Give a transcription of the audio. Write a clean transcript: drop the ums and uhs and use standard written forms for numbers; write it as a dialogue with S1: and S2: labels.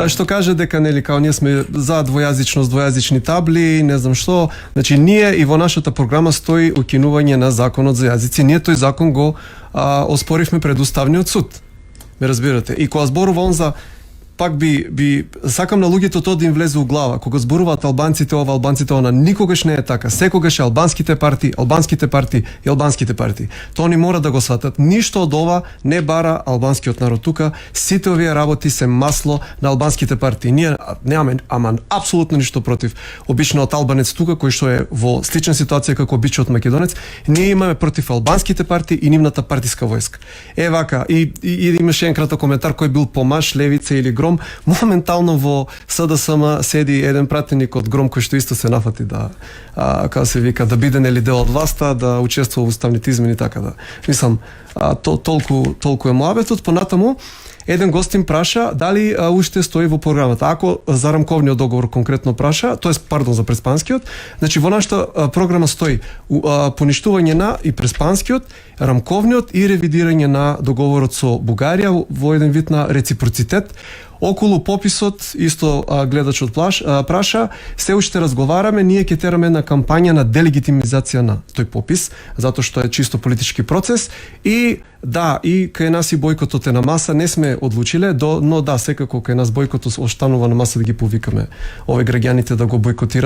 S1: што каже дека нели као ние сме за двојазичност, двојазични табли, не знам што. Значи ние и во нашата програма стои укинување на законот за јазици. Ние тој закон го оспоривме пред Уставниот суд. Ме разбирате? И кога зборувам за пак би сакам на луѓето тоа да им влезе у глава. Кога зборуваат албанците ова, албанците она, никогаш не е така. Секогаш е албанските партии и албанските партии. Тоа ни мора да го сватат. Ништо од ова не бара албанскиот народ тука. Сите овие работи се масло на албанските партии. Ние немаме апсолутно ништо против обичниот албанец тука кој што е во слична ситуација како обичниот македонец. Ние имаме против албанските партии и нивната партиска војска. Вака и имаше еден краток коментар кој бил помаш, левица или Гром. Моментално во СДСМ седи еден пратеник од Гром кој што исто се нафати да како се вика да биде нели дел од власта, да учествува во уставните измени така да. Мислам толку е муабетот. Понатаму еден гостин праша дали уште стои во програмата. Ако за рамковниот договор конкретно праша, за преспанскиот, значи во нашата програма стои поништување на и преспанскиот, рамковниот и ревидирање на договорот со Бугарија во еден вид на реципроцитет. Околу пописот, исто гледачот праша, се уште разговараме, ние ќе тераме една кампања на делегитимизација на тој попис, затоа што е чисто политички процес и да, и кај нас и бојкотот е на маса, не сме одлучиле, но да, секако кај нас бојкотот останува на маса да ги повикаме овие граѓаните да го бојкотираат,